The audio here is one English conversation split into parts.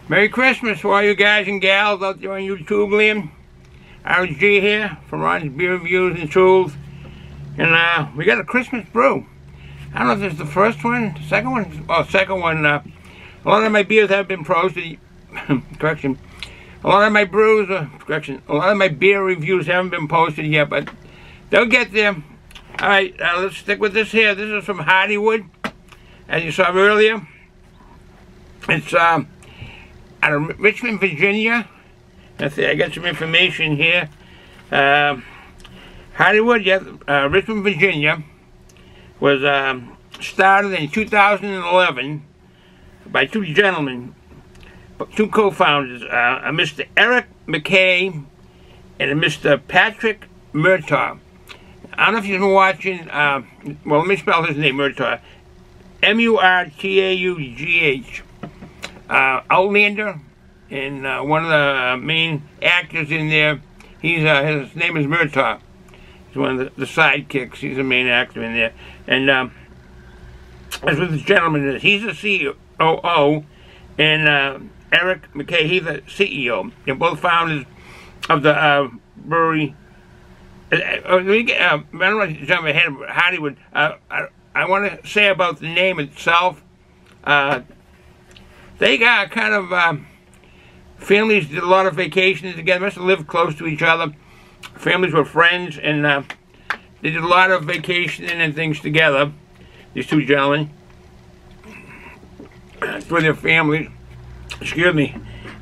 Merry Christmas to all you guys and gals out there on YouTube land. RG here from Ron's Beer Reviews and Tools. And we got a Christmas brew. I don't know if this is the first one, the second one. Oh, second one. A lot of my beers have been posted. Correction. A lot of my brews, correction. A lot of my beer reviews haven't been posted yet, but they'll get there. All right, let's stick with this here. This is from HARDYWOOD, as you saw earlier. It's out of Richmond, Virginia. Let's see, I got some information here. HARDYWOOD, yes, Richmond, Virginia, was started in 2011 by two gentlemen, two co-founders, Mr. Eric McKay and a Mr. Patrick Murtaugh. I don't know if you've been watching, well, let me spell his name, Murtaugh. M-U-R-T-A-U-G-H. Outlander, and one of the main actors in there, his name is Murtaugh. He's one of the sidekicks. He's the main actor in there. And that's what this gentleman is. He's the COO, and Eric McKay, he's the CEO. They're both founders of the brewery. I don't want to jump ahead of HARDYWOOD. I want to say about the name itself. They got kind of families did a lot of vacations together. Must have lived close to each other. Families were friends, and they did a lot of vacationing and things together. These two gentlemen, for their families. Excuse me.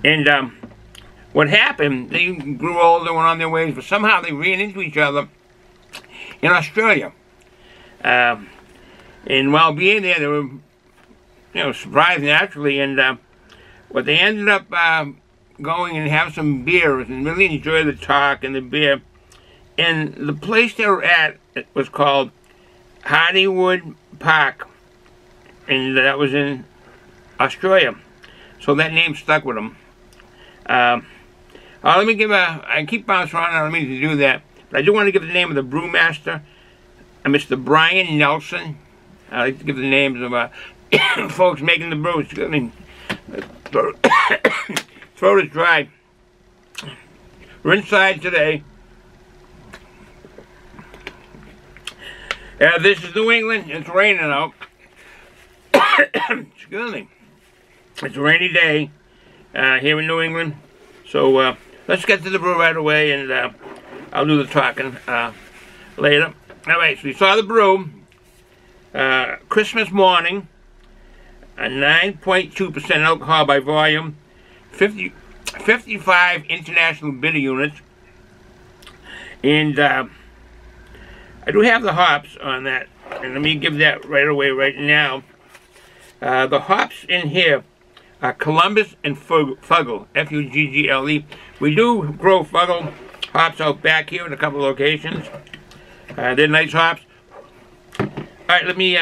And what happened? They grew older, went on their ways, but somehow they ran into each other in Australia. And while being there, they were, surprised naturally, and what they ended up going and have some beers and really enjoy the talk and the beer. And the place they were at was called HARDYWOOD Park, and that was in Australia. So that name stuck with them. Let me give I keep bouncing around, I don't mean to do that, but I do want to give the name of the brewmaster, Mr. Brian Nelson. I like to give the names of folks making the brews. I mean, throat is dry. We're inside today. This is New England. It's raining out. Excuse me. It's a rainy day here in New England. So let's get to the brew right away, and I'll do the talking later. All right, so you saw the brew. Christmas morning. 9.2% alcohol by volume, 55 international bitter units, and I do have the hops on that, and let me give that right away right now. The hops in here are Columbus and Fuggle, F-U-G-G-L-E. We do grow Fuggle hops out back here in a couple of locations. They're nice hops. All right, let me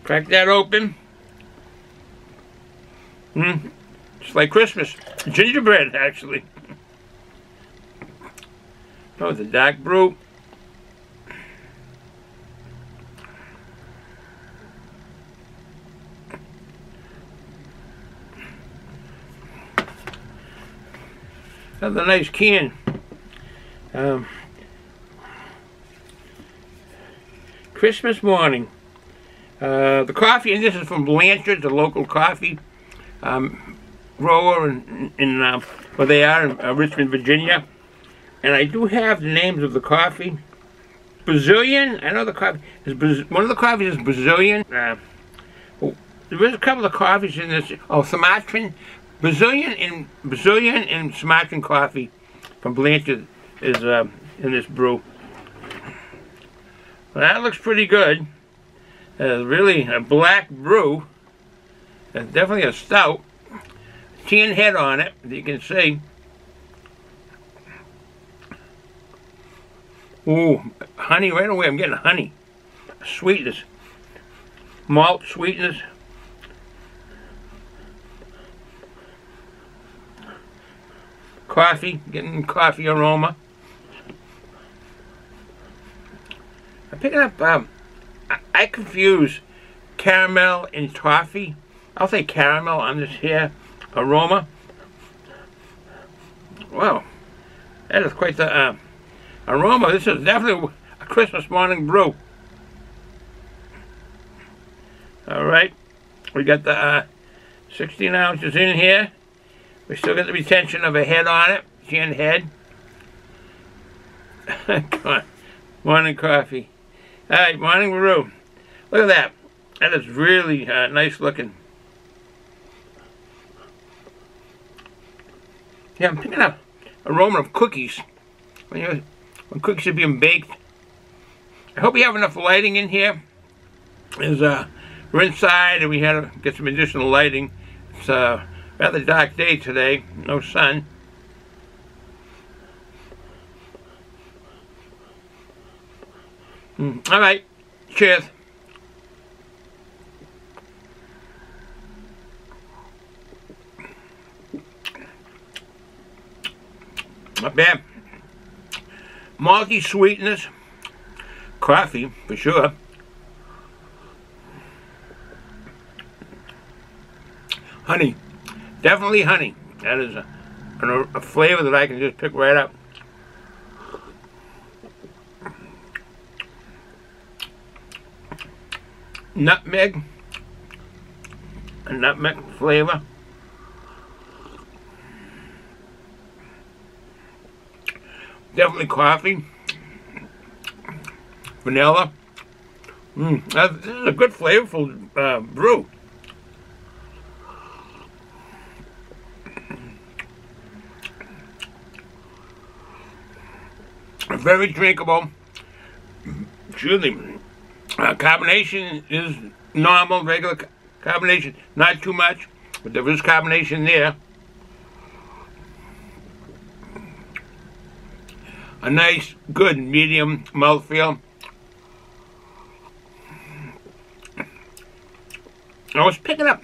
crack that open. Just like Christmas. Gingerbread, actually. Oh, the dark brew. Another nice can. Christmas morning. The coffee, and this is from Blanchard's, a local coffee grower in where they are in Richmond, Virginia. And I do have the names of the coffee. Brazilian, I know the coffee is one of the coffees is Brazilian. There is a couple of coffees in this. Oh, Sumatran, Brazilian and Sumatran coffee from Blanchard is in this brew. Well, that looks pretty good. Really a black brew. It's definitely a stout. Tin head on it, as you can see. Ooh, honey right away. I'm getting honey. Sweetness. Malt sweetness. Coffee, getting coffee aroma. I'm picking up, I confuse caramel and toffee. I'll say caramel on this here aroma. Wow, that is quite the aroma. This is definitely a Christmas morning brew. Alright, we got the 16 ounces in here. We still got the retention of a head on it, canned head. Come on, morning coffee. Alright, morning brew. Look at that. That is really nice looking. Yeah, I'm picking up aroma of cookies. When cookies are being baked. I hope you have enough lighting in here. We're inside and we had to get some additional lighting. It's a rather dark day today, no sun. Alright, cheers. Not bad. Malty sweetness. Coffee, for sure. Honey. Definitely honey. That is a flavor that I can just pick right up. Nutmeg. A nutmeg flavor. Definitely coffee. Vanilla. This is a good flavorful brew. Very drinkable. Excuse me. Carbonation is normal, regular carbonation. Not too much, but there is carbonation there. A nice, good, medium mouthfeel. I'm picking up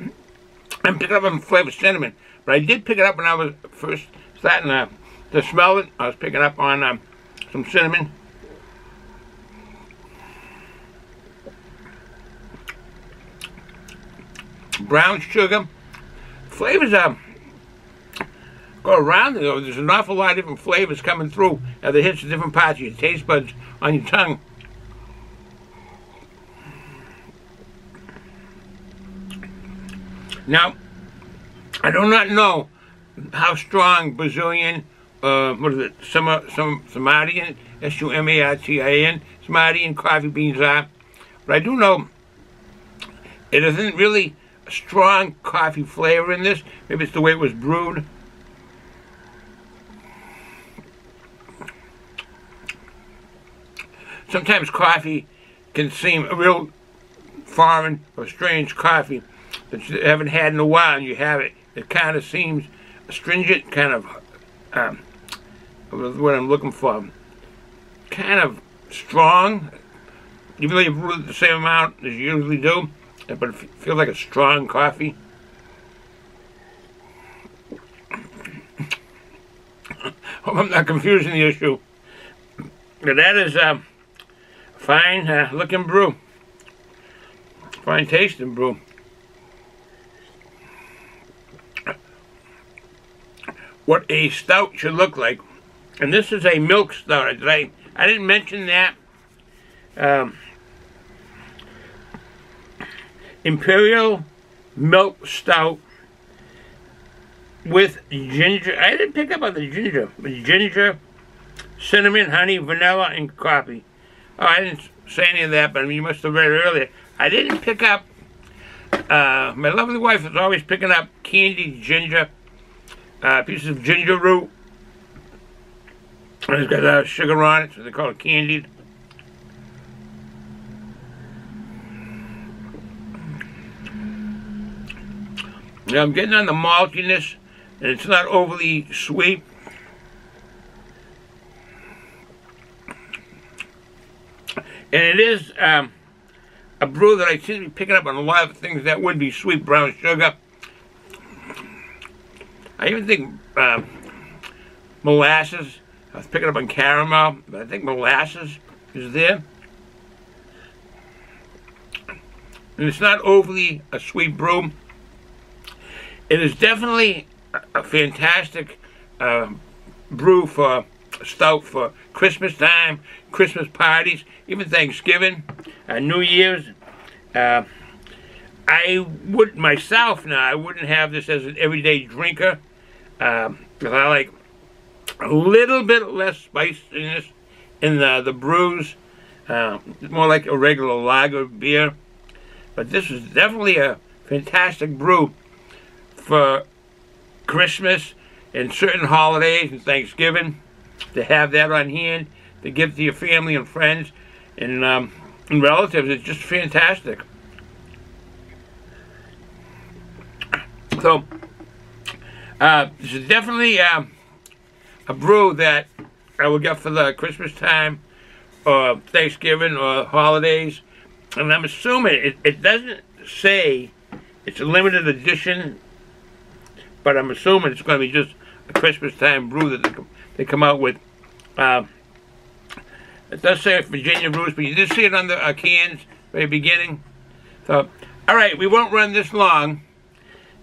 on flavor cinnamon, but I did pick it up when I was first starting to smell it. I was picking up on some cinnamon. Brown sugar. Flavors go around. There's an awful lot of different flavors coming through as it hits the different parts of your taste buds on your tongue. Now, I do not know how strong Brazilian, what is it, Sumatian, S-U-M-A-R-T-I-N, Sumatian coffee beans are, but I do know it isn't really a strong coffee flavor in this. Maybe it's the way it was brewed. Sometimes coffee can seem a real foreign or strange coffee that you haven't had in a while, and you have it. It kind of seems astringent, kind of, what I'm looking for, kind of strong, even though you brew it the same amount as you usually do, but it feels like a strong coffee. Hope I'm not confusing the issue. But that is fine looking brew. Fine tasting brew. What a stout should look like. And this is a milk stout. I didn't mention that. Imperial milk stout with ginger. I didn't pick up on the ginger. But ginger, cinnamon, honey, vanilla, and coffee. Oh, I didn't say any of that, but I mean, you must have read it earlier. I didn't pick up, my lovely wife is always picking up candied ginger, pieces of ginger root. And it's got sugar on it, so they call it candied. Now I'm getting on the maltiness, and it's not overly sweet. And it is a brew that I seem to be picking up on a lot of things that would be sweet brown sugar. I even think molasses. I was picking up on caramel, but I think molasses is there. And it's not overly a sweet brew. It is definitely a fantastic brew for stout for Christmas time, Christmas parties, even Thanksgiving, New Year's. I would myself now, I wouldn't have this as an everyday drinker, because I like a little bit less spiciness in the brews, more like a regular lager beer. But this is definitely a fantastic brew for Christmas and certain holidays and Thanksgiving, to have that on hand to give to your family and friends and relatives. It's just fantastic. So this is definitely a brew that I will get for the Christmas time or Thanksgiving or holidays. And I'm assuming it doesn't say it's a limited edition, but I'm assuming it's going to be just a Christmas time brew that they come out with. It does say Virginia brews, but you did see it on the cans very beginning. So, all right, we won't run this long.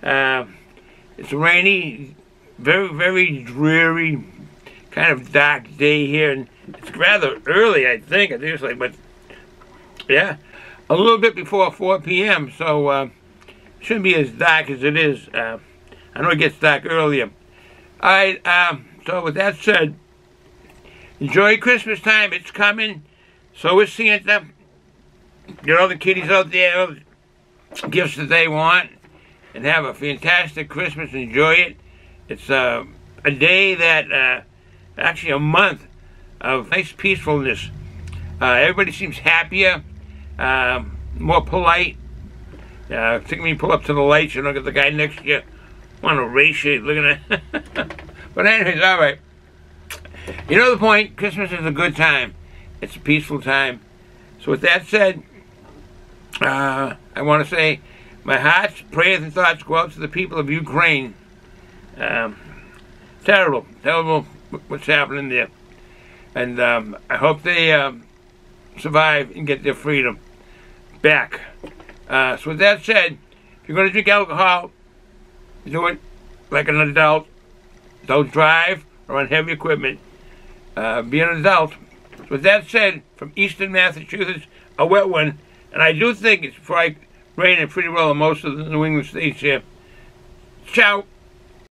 It's a rainy, very, very dreary, kind of dark day here, and it's rather early, I think it's like, but yeah, a little bit before 4 p.m., so it shouldn't be as dark as it is. I know it gets dark earlier. All right, so with that said, enjoy Christmas time. It's coming. So is Santa. Get all the kiddies out there, all the gifts that they want, and have a fantastic Christmas. Enjoy it. It's a day that, actually a month of nice peacefulness. Everybody seems happier, more polite. Particularly when you pull up to the lights, you don't get the guy next to you want to race you looking at. But anyways, all right. You know the point. Christmas is a good time. It's a peaceful time. So with that said, I want to say my hearts, prayers, and thoughts go out to the people of Ukraine. Terrible, terrible what's happening there. And I hope they survive and get their freedom back. So with that said, if you're going to drink alcohol, do it like an adult. Don't drive or on heavy equipment. Be an adult. So with that said, from Eastern Massachusetts, a wet one, and I do think it's raining pretty well in most of the New England states here. Ciao.